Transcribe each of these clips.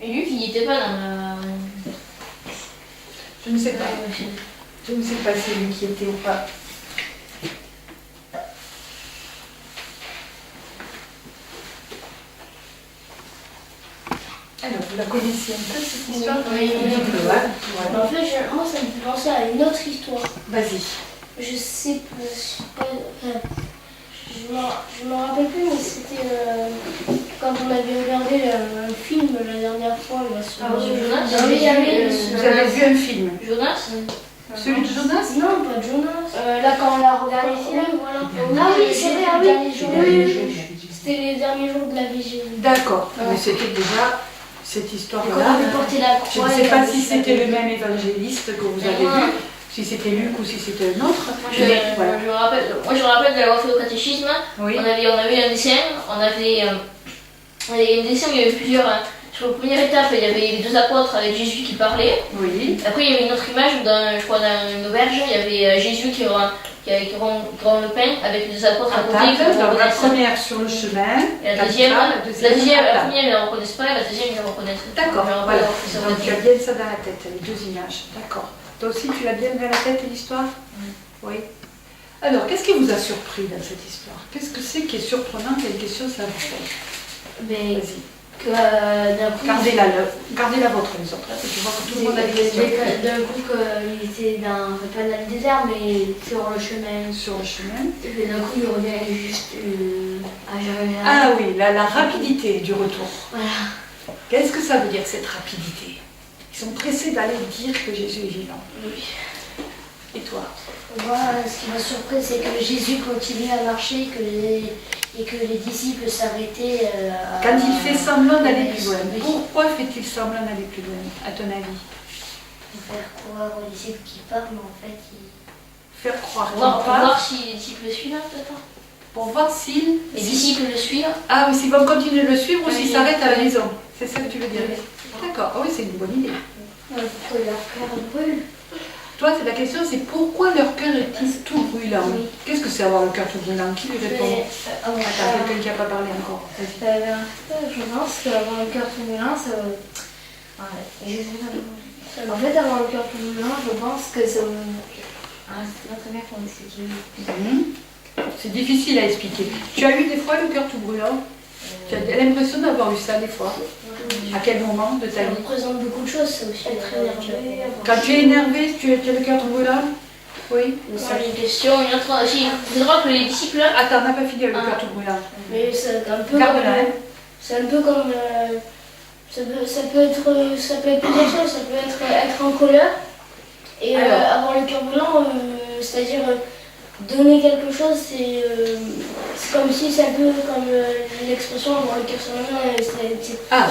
Et Luc, il n'était pas dans la... Je ne sais pas. Je ne sais pas si c'est lui qui était ou pas. Alors, vous la connaissiez un peu cette histoire? Oui, Un petit peu, hein? Ouais. En fait, moi, ça me fait penser à une autre histoire. Vas-y. Je sais pas, je me rappelle plus, mais c'était quand on avait regardé un film la dernière fois. Là, sur Jonas. Vous avez vu un film? Jonas. Celui de Jonas? Non, pas Jonas. Là, quand on a regardé le film, Voilà. Ah oui, c'est vrai, ah oui. C'était les derniers jours de la vigile. D'accord. Mais c'était déjà cette Quand histoire-là. on avait porté la Je croix. ne sais pas si c'était le même évangéliste que vous avez vu, si c'était Luc ou si c'était un autre. Mais voilà. Moi, je me rappelle de l'avoir fait au catéchisme. Oui. On avait un dessin. On avait un dessin où il y avait plusieurs... Sur la première étape, il y avait les deux apôtres avec Jésus qui parlait. Oui. Après, il y avait une autre image où, je crois, dans une auberge, il y avait Jésus qui rend le pain avec les deux apôtres à côté. table, donc la première sur le chemin, Et la deuxième, à la première, ils ne la reconnaissent pas, et la deuxième, ils la reconnaissent. D'accord, Je me rappelle voilà. avoir fait ça au Donc tu as catéchisme. bien ça dans la tête, les deux images. D'accord. Toi aussi, tu l'as bien dans la tête, l'histoire? Oui. Alors, qu'est-ce qui vous a surpris dans cette histoire? Qu'est-ce que c'est qui est surprenant? Quelle question ça vous fait? Mais Vas-y. que d'un coup, Gardez-la vôtre, les autres. Là, tu vois que tout le monde a des questions. d'un coup qu'il était pas dans le désert, mais sur le chemin. Sur le chemin. Et d'un coup, il revient juste à Jérusalem. Ah oui, la rapidité du retour. Voilà. Qu'est-ce que ça veut dire, cette rapidité? Ils sont pressés d'aller dire que Jésus est vivant. Oui. Et toi? Moi, ce qui m'a surpris, c'est que Jésus continue à marcher et que les disciples s'arrêtaient. Quand il fait semblant d'aller Oui. plus loin, Oui. pourquoi fait-il semblant d'aller plus loin, à ton avis? Pour faire croire aux disciples qui parlent, mais en fait, Faire croire qu'il Pour parle, voir si les disciples le suivent, peut-être. pour voir s'il... Les disciples le suivent. Ah oui, s'ils vont continuer de le suivre ou Oui. s'ils s'arrêtent à la maison. C'est ça que tu veux dire? Oui. D'accord, ah oui, c'est une bonne idée. pour que leur cœur brûle. Toi, la question, c'est pourquoi leur cœur est-il tout brûlant? Oui. Qu'est-ce que c'est avoir le cœur tout brûlant? Qui lui répond? Attends, quelqu'un qui n'a pas parlé encore. Vas-y. Je pense qu'avoir le cœur tout brûlant, ça. Ouais, je sais pas. En fait, avoir le cœur tout brûlant, je pense que ça. Ah, c'est pas très bien comment expliquer. C'est difficile à expliquer. Tu as eu des fois le cœur tout brûlant? Tu as l'impression d'avoir eu ça des fois? À quel moment de ta Ça vie? représente beaucoup de choses, c'est aussi être énervé. Quand tu es énervé, tu as le cœur tout brûlant? Oui. J'ai une question, une autre. Si, c'est drôle que les disciples. Attends, on n'a pas fini avec le cœur tout brûlant. Mais c'est un peu Garde-la, hein. c'est un peu comme ça peut être plusieurs choses, ça peut être en colère et Alors. avoir le cœur brûlant, c'est-à-dire donner quelque chose, c'est comme si c'est un peu comme l'expression avoir le cœur sur la main. Ah,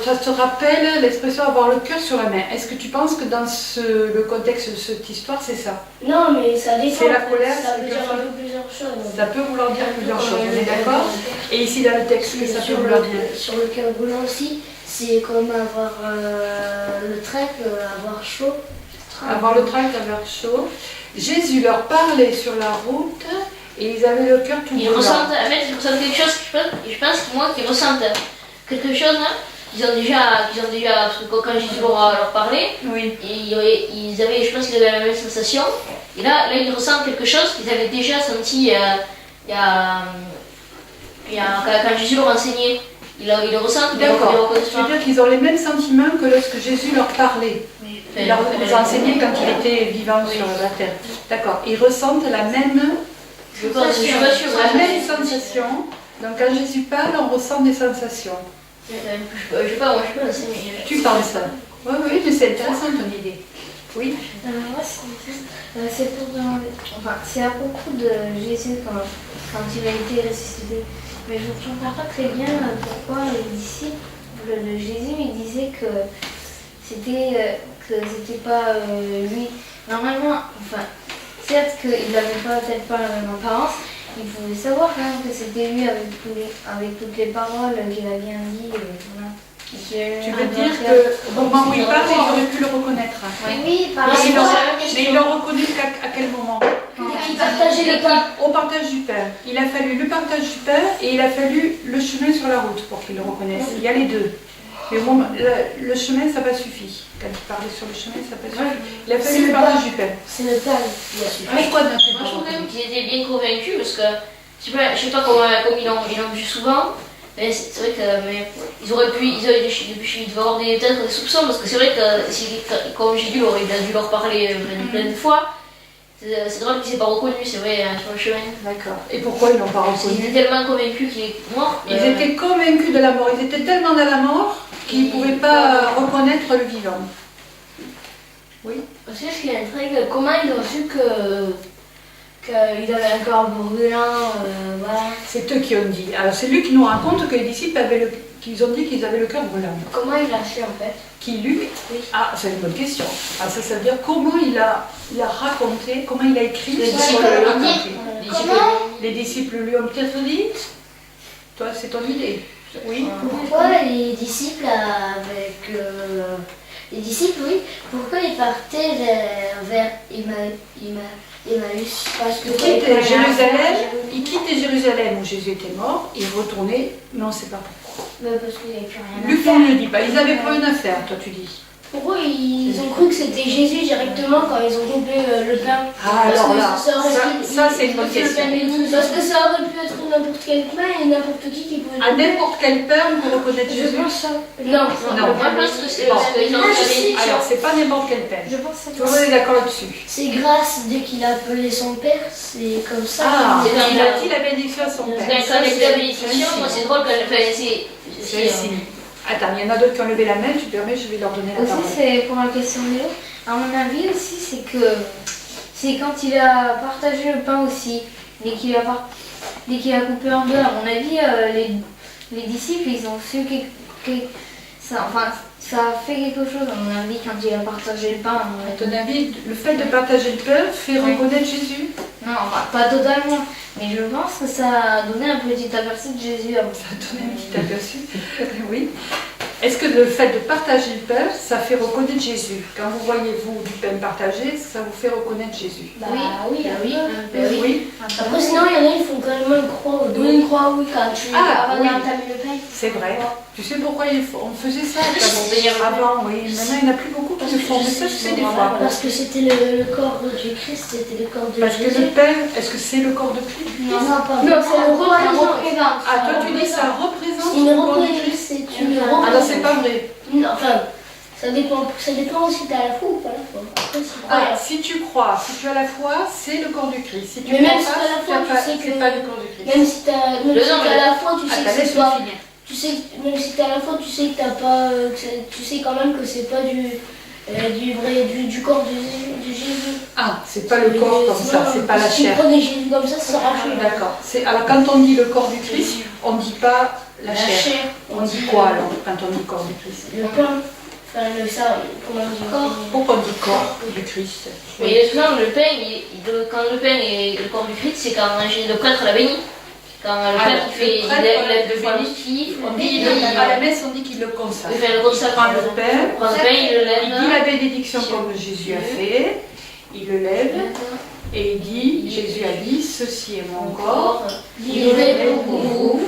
toi, ça te rappelle l'expression avoir le cœur sur la main. Est-ce que tu penses que dans le contexte de cette histoire, c'est ça? Non, mais ça dépend. C'est la colère, ça c'est veut le dire cœur. un peu plusieurs choses. Ça peut vouloir dire plusieurs choses, on est d'accord? Et ici, dans le texte, que ça peut Sur vouloir dire? sur le cœur brûlant aussi, c'est comme avoir le trek, avoir chaud. Avoir le tract, avoir chaud. Jésus leur parlait sur la route et ils avaient le cœur tout Ils brûlant. ressentent, en fait, ils ressentent quelque chose, je pense que moi, qu'ils ressentent quelque chose, hein, qu'ils ont déjà, parce que quand Jésus leur parlait, Oui. ils avaient, je pense qu'ils avaient la même sensation, et là, ils ressentent quelque chose qu'ils avaient déjà senti quand Jésus leur enseignait. Ils le ressentent, mais ils le D'accord. reconnaissent Ça veut pas. dire qu'ils ont les mêmes sentiments que lorsque Jésus leur parlait. Il leur les enseignait quand il était vivant sur la terre. D'accord. Ils ressentent la même, Je suis pas sûre, la même sensation. Donc quand Jésus parle, on ressent des sensations. Je sais pas, moi je peux l'enseigner. Tu penses? Oui, oui, mais c'est intéressant ton idée. Oui. Moi, c'est pour demander. Enfin, c'est à propos de Jésus quand il a été ressuscité. Mais je ne comprends pas très bien pourquoi les disciples de Jésus ils disaient que c'était pas lui. Normalement, enfin, certes qu'il n'avait peut-être pas la même apparence, il pouvait savoir quand même que c'était lui avec toutes les paroles qu'il a bien dit. Voilà. Tu veux dire qu'au moment où il parle, ils auraient pu le reconnaître. Oui, par Moi, c'est exemple. pour ça la même Mais ils l'ont reconnu à quel moment? Qui partageait le pain. Au partage du pain. Il a fallu le partage du pain et il a fallu le chemin sur la route pour qu'ils le reconnaissent. Il y a les deux. Mais bon, le chemin, ça n'a pas suffi. Quand il parlait sur le chemin, ça n'a pas suffi. Il a C'est fallu le parler du pain. C'est le pain qui a suffi. Pourquoi n'a Moi, je trouve quand même qu'ils étaient bien convaincus parce que, je sais pas comment, comme ils l'ont vu souvent, mais c'est vrai que mais ils auraient pu, ils devaient avoir peut-être des soupçons parce que c'est vrai que comme Jésus aurait bien dû leur parler plein de fois, c'est drôle qu'il ne s'est pas reconnu, c'est vrai, sur le chemin. D'accord. Et pourquoi ils l'ont pas Ils reconnu? étaient tellement convaincus qu'il est mort. Ils étaient convaincus de la mort. Ils étaient tellement dans la mort qu'ils ne pouvaient pas reconnaître le vivant. Oui. Aussi, ce qui m'intrigue, comment ils ont su qu'il avait un corps brûlant, voilà. C'est eux qui ont dit. Alors c'est lui qui nous raconte que les disciples qu'ils ont dit qu'ils avaient le cœur brûlant. Comment il a su en fait? Qui lui? Oui. Ah, c'est une bonne question. Ah, ça veut dire comment il a raconté, comment il a écrit. Les ce disciples qu'il a lui ont raconté. dit. Les disciples lui ont peut-être dit. Toi, c'est ton idée. Oui. Pourquoi les disciples les disciples, oui, pourquoi ils partaient vers Emmaüs? Parce que Ils quittaient Jérusalem où Jésus était mort et retournaient, mais on ne sait pas pourquoi. Parce qu'il n'y avait plus rien à Luc, faire. on ne le dit pas. Ils n'avaient pas une affaire, toi tu dis. Pourquoi ils ont cru que c'était Jésus directement quand ils ont coupé le pain? Ah, Parce alors que là, aurait ça c'est une bonne pu- question. Parce que ça aurait pu être n'importe quel pain et n'importe qui pouvait. À n'importe quel pain, on peut reconnaître Je Jésus. pense ça. Non, Non. Moi, je pense que c'est Bon. parce qu'ils ont dit. Alors, c'est pas n'importe quel pain. Je pense ça. Tout le monde est d'accord là-dessus. C'est grâce dès qu'il a appelé son père, c'est comme ça. Ah, c'est il comme a ça. dit la bénédiction à son Quand père. ça avec la bénédiction, moi c'est drôle quand C'est le signe. Attends, il y en a d'autres qui ont levé la main, tu permets, je vais leur donner la parole. Aussi, c'est pour la question de Léo. À mon avis aussi, c'est quand il a partagé le pain aussi, dès qu'il a coupé en deux. À mon avis, les disciples, ils ont su ça a fait quelque chose. À mon avis, quand il a partagé le pain. À ton avis, le fait de partager le pain fait reconnaître Jésus? Non, enfin, pas totalement. Mais je pense que ça a donné un petit aperçu de Jésus avant. Ça a donné un petit aperçu. Oui. Est-ce que le fait de partager le pain, ça fait reconnaître Jésus? Quand vous voyez, vous, du pain partagé, ça vous fait reconnaître Jésus? Bah oui, oui. Oui. Après, sinon, il y en a, ils font carrément une croix au dos. Oui, une croix, oui, quand tu Ah, oui. T'as mis le pain. C'est vrai. Tu sais pourquoi on faisait ça Pour avant? Oui. Maintenant, il n'y en a plus beaucoup qui le font, mais ça, je sais des fois. Parce que c'était le corps du Christ, c'était le corps de Parce que Jésus. le pain, est-ce que c'est le corps de Christ? Non, pas. Non, c'est le représente. Ah, toi, tu dis que ça représente Une le corps du reprise, Christ? c'est une Ah non, reprise. c'est pas vrai. Non, enfin, ça dépend si t'as la foi ou pas la foi. Après, c'est Ah, si tu crois, si tu as la foi, c'est le corps du Christ. Si tu Mais crois même si pas, tu as la foi, c'est tu pas- sais c'est que- pas le corps du Christ. Même si t'as la foi, tu sais Attends, que c'est laisse-le pas. finir. Tu sais, même si t'as la foi, tu sais que t'as pas. Tu sais quand même que c'est pas du corps de Jésus. Ah, c'est pas le corps comme ça, c'est pas la Si chair. tu prenais Jésus comme ça s'arrache. D'accord. Alors quand on dit le corps du Christ, on ne dit pas la chair. On dit quoi alors quand on dit corps du Christ? Le pain. Enfin, comment on dit corps. Pourquoi on dit corps du Christ? Mais souvent, le pain, quand le pain est le corps du Christ, c'est quand le prêtre l'a béni. Quand le prêtre il fait, il a deux fois l'hostie, On dit, à la messe, on dit qu'il le consacre. il fait le consacre. Il prend le pain, Il prend le pain, il le il dit lève. la bénédiction comme Jésus a fait, il le lève et il dit, Jésus a dit, ceci est mon corps, Livré pour vous.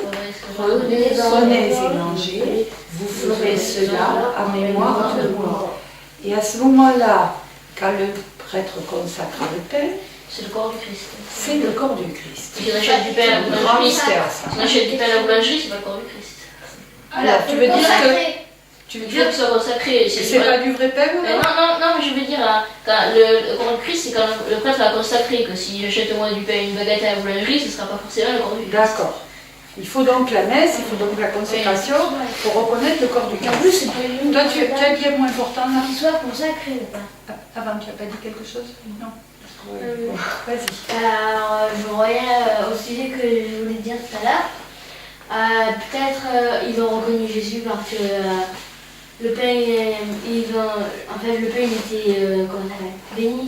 prenez et mangez, vous ferez cela en mémoire de moi. Et à ce moment-là, quand le prêtre consacre le pain, C'est le corps du Christ. c'est le corps du Christ. Si on achète du pain à la Grand boulangerie, mystère, ça. si on achète du pain à la boulangerie, c'est pas le corps du Christ. Alors, tu veux dire que... Tu veux Il faut dire qu'il soit consacré. que c'est pas du vrai pain? Non, mais je veux dire, quand le corps du Christ, c'est quand le prêtre l'a consacré, que si j'achète moi du pain, une baguette à la boulangerie, ce ne sera pas forcément le corps du Christ. D'accord. Il faut donc la messe, il faut donc la consécration pour reconnaître le corps du En plus, Christ. c'est pas une. Toi, tu as dit un mot important là? Qu'il soit consacré ou pas. Avant, tu n'as pas dit quelque chose? Non. Oui. Bon, vas-y. Alors, je reviens au sujet que je voulais dire tout à l'heure. Peut-être ils ont reconnu Jésus parce que le pain, en fait, le pain il était comment ça s'appelle, béni.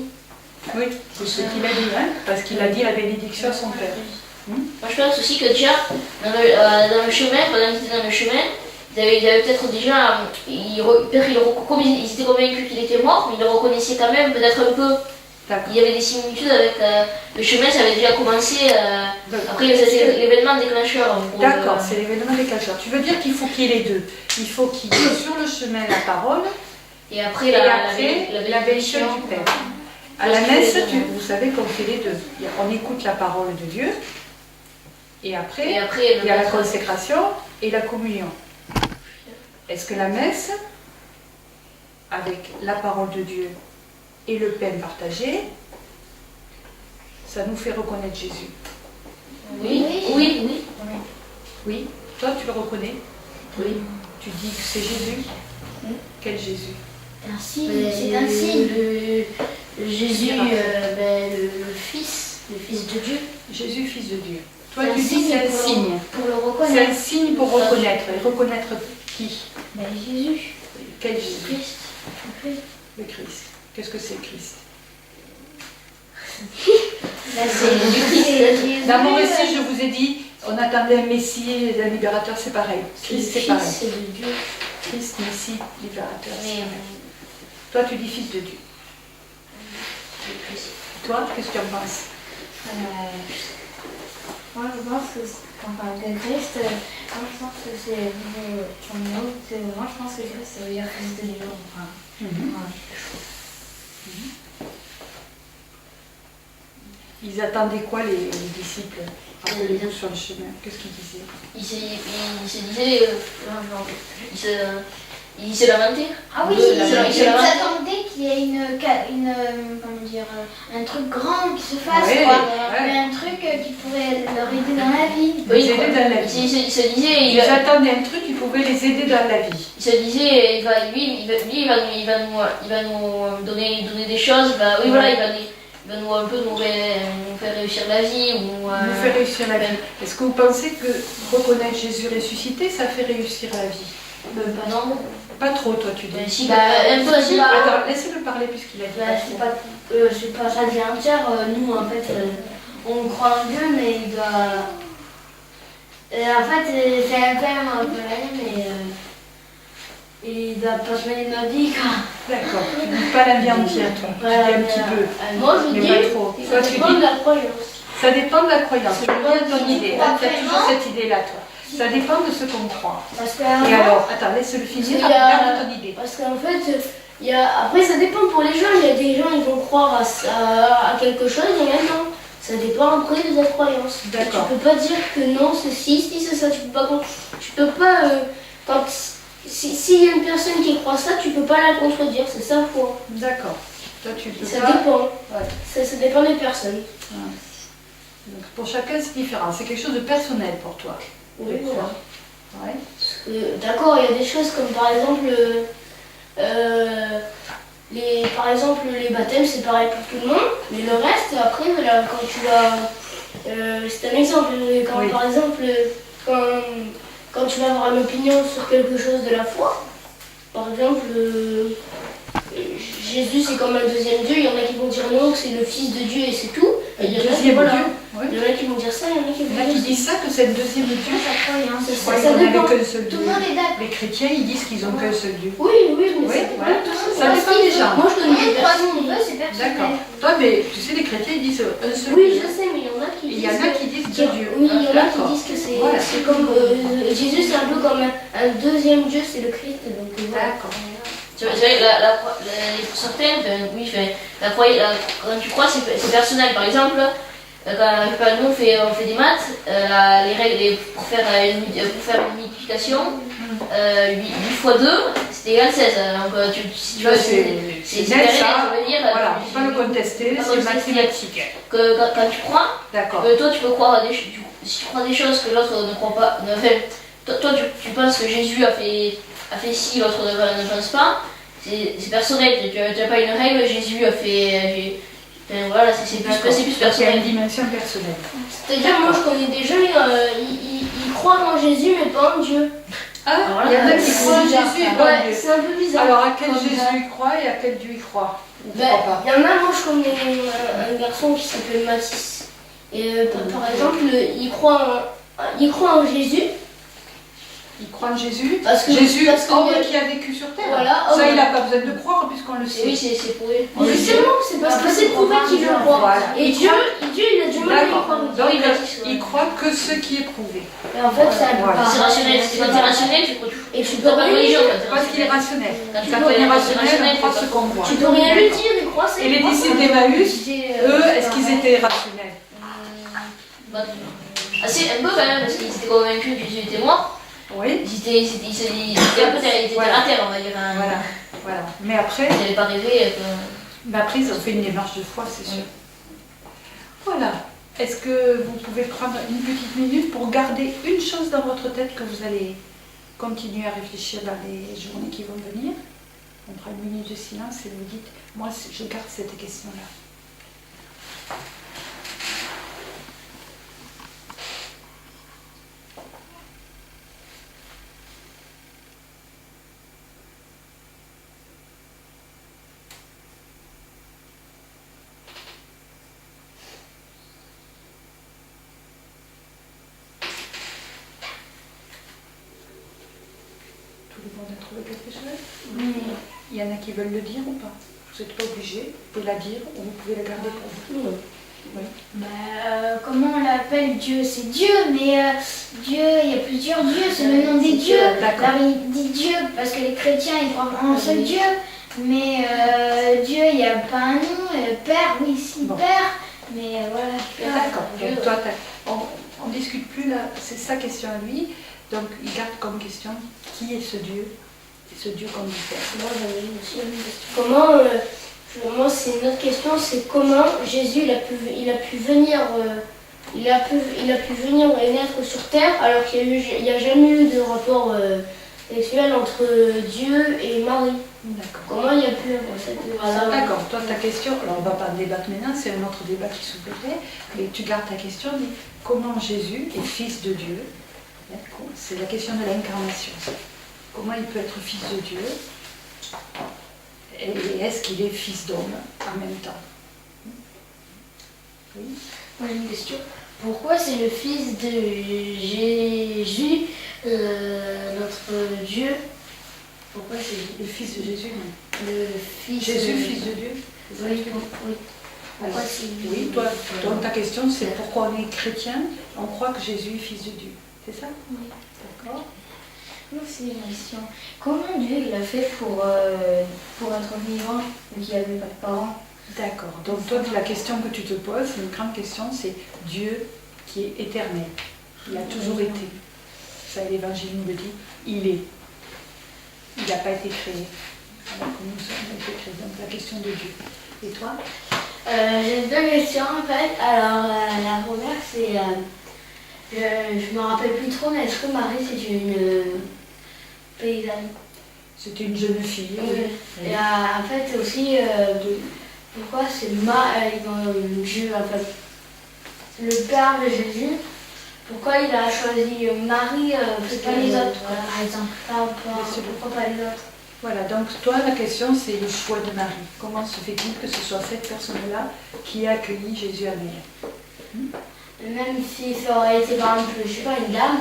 Oui, c'est ce qu'il a dit, hein, parce qu'il a dit la bénédiction à son père. Moi je pense aussi que déjà, dans le chemin, pendant qu'ils étaient dans le chemin, ils avaient peut-être déjà, comme ils étaient convaincus qu'il était mort, mais ils le reconnaissaient quand même peut-être un peu. D'accord. Il y avait des similitudes avec le chemin, ça avait déjà commencé. D'accord. Après, ça, c'est l'événement déclencheur. pour D'accord, c'est l'événement déclencheur. Tu veux dire qu'il faut qu'il y ait les deux. Il faut qu'il y ait sur le chemin la parole Et après, et après la bénédiction bénédiction. du Père. À la messe, vous savez qu'on fait les deux. On écoute la parole de Dieu et après, Et après, il y a la consécration et la communion. Est-ce que la messe, avec la parole de Dieu et le pain partagé, ça nous fait reconnaître Jésus? Oui, oui, oui. Oui. Toi, tu le reconnais? Oui. Tu dis que c'est Jésus? Quel Jésus? Un signe, Ben, c'est un signe. Jésus, le Fils de Dieu. Jésus, Fils de Dieu. Toi, C'est un tu dis signe c'est un pour- signe. Pour le C'est reconnaître. un signe pour reconnaître. Et reconnaître qui? Ben, Jésus. Quel Jésus? Christ. Le Christ. Qu'est-ce que c'est Christ? Là, c'est Jésus. D'abord ici, je vous ai dit, on attendait un Messie et un libérateur, c'est pareil. Christ, c'est pareil. Fils de Dieu. Christ, Messie, libérateur. c'est Mais, pareil. Toi, tu dis Fils de Dieu. Toi, qu'est-ce que tu en penses? Moi je pense que Christ, moi je pense que c'est moi je pense que Christ ça veut dire Christ de Dieu. Enfin, ouais. Ils attendaient quoi, les disciples? Rappelez-vous sur le chemin. Qu'est-ce qu'ils disaient? il se disait. Il s'est lamenté. Ah oui, Il ils s'est lamenté. attendaient qu'il y ait comment dire, un truc grand qui se fasse, Ouais, quoi. ouais. Mais un truc qui pourrait leur aider dans la vie. Oui, Les aider dans la vie. Il se disait. Ils attendaient un truc qui pouvait les aider dans la vie. Il se disait, il va nous donner des choses, bah, oui, voilà, il va nous un peu nous faire réussir la vie. Ou, Nous fait réussir la vie. Est-ce que vous pensez que reconnaître Jésus ressuscité, ça fait réussir la vie? non, Pas trop, toi, tu dis. si, Bah, un peu, si. Attends, laissez-le parler puisqu'il a dit Bah, pas c'est trop. pas ça vie entière. Nous, en fait, on croit en Dieu, mais il doit. En fait, c'est un père un peu rien, mais il doit pas se mêler de notre vie, quoi. D'accord. Tu dis pas la vie entière, toi. Tu dis un petit peu. Moi, je Mais dis, pas trop. Toi, ça tu dépend dis. de la croyance. Ça dépend de la croyance. Tu dépend reviens à ton de idée. la Hein, tu as toujours croyance. cette idée-là, toi. Ça dépend de ce qu'on croit. Parce que, Et alors, attends, laisse-le finir. Parce qu'il y a- Termine ton idée. Parce qu'en fait, après ça dépend pour les gens. Il y a des gens ils vont croire à quelque chose et même non. Ça dépend après de ta croyance. D'accord. Tu peux pas dire que non, ceci, c'est ça. Tu peux pas. S'il y a une personne qui croit ça, tu peux pas la contredire. C'est sa foi. D'accord. Toi, tu peux Ça pas. dépend. Ouais. Ça dépend des personnes. Donc, pour chacun, c'est différent. C'est quelque chose de personnel pour toi. Oui, de voilà. croire. Ouais. D'accord, il y a des choses comme par exemple. Par exemple, les baptêmes, c'est pareil pour tout le monde, mais le reste, après, voilà, quand tu vas... c'est un exemple, quand Oui. par exemple, quand tu vas avoir une opinion sur quelque chose de la foi, par exemple, Jésus c'est comme un deuxième Dieu, il y en a qui vont dire non, que c'est le Fils de Dieu et c'est tout. Et il y en a qui, Deuxième voilà, Dieu. Ouais. il y en a qui vont dire ça, il y en a qui Il y vont en a qui dire disent ça, que c'est le deuxième Dieu. Je crois ça qu'on n'avait dépend. qu'un seul Tout Dieu. le monde est d'accord. Les chrétiens, ils disent qu'ils ont qu'un seul Dieu. Oui, mais Oui, c'est voilà. tout le monde. Ça dépend des gens. Moi je donne des croit ce personnes. qu'il veut, c'est personnel. D'accord. Toi, mais tu sais, les chrétiens, ils disent un seul Oui, Dieu. je sais, mais il y en a qui Et il disent. y en a qui disent deux dieux. Oui, il y en a qui D'accord. disent que c'est Voilà. c'est comme. Jésus, c'est un peu comme un deuxième Dieu, c'est le Christ. Donc voilà. D'accord. Tu vois, pour certains, oui, quand tu crois, c'est personnel. Par exemple, quand je sais pas, nous on fait des maths, les règles pour faire une multiplication, 8 fois 2, c'est égal 16. Donc si tu Là, veux, c'est c'est net, carré, ça. ça veut dire Voilà, il ne faut pas le contester, Pas c'est contester. mathématique. que quand tu crois, D'accord. toi tu peux croire à si tu crois des choses que l'autre ne croit pas, toi tu penses que Jésus a fait ci, l'autre ne pense pas, c'est personnel, tu n'as pas une règle, Jésus a fait. Enfin, voilà, c'est plus D'accord. personnel. Donc, il y a une dimension personnelle. C'est-à-dire, moi je connais des gens, ils croient en Jésus, mais pas en Dieu. Ah, voilà. il y en a qui C'est croient en bizarre, Jésus et ça. pas en Ouais, Dieu. c'est un peu bizarre. Alors, à quel Comme Jésus ça. il croit et à quel Dieu il croit? Ou il Ben, croit pas? il y en a, moi je connais un garçon qui s'appelle Mathis. Et par exemple, il croit en Jésus. Il croit en Jésus. Parce que- Jésus, parce que- homme qui a vécu sur terre. Voilà, Ça, homme. il n'a pas besoin de croire puisqu'on le sait. Oui, c'est prouvé. On le sait. Justement, c'est parce que c'est prouvé qu'il le croit. Voilà. Et Dieu, il a du mal à y D'accord. croire. Donc, Oui, baptiste, il croit que ce qui est prouvé. Et en fait, ça Voilà. C'est rationnel. Quand t'es rationnel, tu crois Et tu tu peux pas de rien religion dire. quand t'es Parce qu'il est rationnel. rationnel. Quand Quand on est rationnel, rationnel, on croit tu ce qu'on voit. Tu peux rien lui dire, il croit, c'est Et les il croit, disciples c'est d'Emmaüs, c'est, eux, est-ce qu'ils étaient rationnels? Assez un peu quand même, parce qu'ils étaient convaincus que Jésus était mort. Oui. Ils étaient un peu terre à terre, on va dire. Hein. Voilà. Voilà. Mais après, Ils n'avaient pas rêvé. ils ont fait une démarche de foi, c'est sûr. Voilà. Est-ce que vous pouvez prendre une petite minute pour garder une chose dans votre tête que vous allez continuer à réfléchir dans les journées qui vont venir? On prend une minute de silence et vous dites, moi je garde cette question-là. Tout le monde a trouvé quelque chose? Il y en a qui veulent le dire ou pas? Vous n'êtes pas obligé, vous pouvez la dire ou vous pouvez la garder pour vous. Comment on l'appelle Dieu? C'est Dieu, mais Dieu, il y a plusieurs dieux, c'est le nom des dieux. D'accord. Alors il dit Dieu parce que les chrétiens ils croient en un seul Dieu, mais Dieu il n'y a pas un nom, Père, oui, si, Bon. Père, mais voilà. D'accord. Donc toi, on ne discute plus là, c'est sa question à lui. Donc il garde comme question, qui est ce Dieu? Ce Dieu qu'on dit faire. Moi, j'en ai une aussi. Comment, moi, c'est une autre question, c'est comment Jésus il a pu venir, il a pu venir et naître sur terre alors qu'il n'y a jamais eu de rapport sexuel entre Dieu et Marie. D'accord. Comment il a pu avoir cette D'accord, toi ta question, alors on ne va pas débattre maintenant, c'est un autre débat qui s'ouvrirait, mais tu gardes ta question, dis comment Jésus est fils de Dieu? C'est la question de l'incarnation. Comment il peut être fils de Dieu? Et est-ce qu'il est fils d'homme en même temps? Oui. Moi j'ai une question. Pourquoi c'est le fils de Jésus, notre Dieu? Pourquoi c'est Le fils de Jésus, non? le fils Jésus, de... fils de Dieu? C'est ça Oui, que tu dis? oui. Pourquoi Alors, c'est oui, toi, donc ta question c'est pourquoi on est chrétien, on croit que Jésus est fils de Dieu. C'est ça? Oui. D'accord. Moi c'est une question. Comment Dieu il a fait pour être vivant vu qu'il n'avait pas de parents? D'accord. Donc toi, la question que tu te poses, une grande question, c'est Dieu qui est éternel. Il a toujours été. Ça, l'Évangile nous le dit. Il est. Il n'a pas été créé. Alors que nous sommes été créés. Donc la question de Dieu. Et toi? J'ai deux questions en fait. Alors la première c'est, je me rappelle plus trop, mais est-ce que Marie c'est une paysanne? C'était une jeune fille. Oui. Oui. Et en fait aussi, pourquoi c'est Dieu, en fait, le Père de Jésus, pourquoi il a choisi Marie, C'est pas pas les les autres, autres, par exemple. pourquoi pas les autres? Voilà, donc toi, la question, c'est le choix de Marie. Comment se fait-il que ce soit cette personne-là qui a accueilli Jésus à Noël? Même si ça aurait été par exemple, je sais pas, une dame,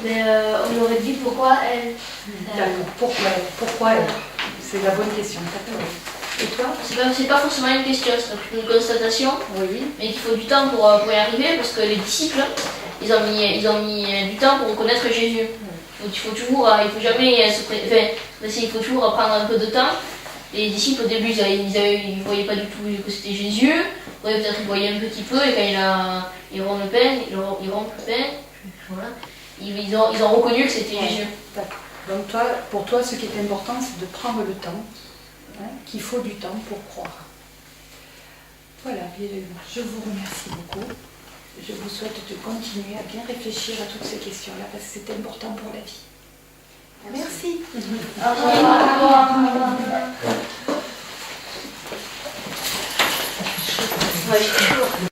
mais on aurait dit pourquoi elle. D'accord. Pourquoi elle? Pourquoi elle? C'est la bonne question. D'accord. Et toi? C'est pas forcément une question, c'est une constatation, Oui. mais qu'il faut du temps pour y arriver parce que les disciples, ils ont mis du temps pour reconnaître Jésus. Il faut toujours, il faut jamais il faut toujours prendre un peu de temps. Les disciples au début, ils voyaient pas du tout que c'était Jésus. Ouais, peut-être ils voyaient un petit peu et quand ils rompent le pain, voilà, ils ont reconnu que c'était Jésus. D'accord. Donc toi, pour toi, ce qui est important, c'est de prendre le temps, qu'il faut du temps pour croire. Voilà, bien, je vous remercie beaucoup. Je vous souhaite de continuer à bien réfléchir à toutes ces questions-là parce que c'est important pour la vie. Merci. Au revoir. Ouais,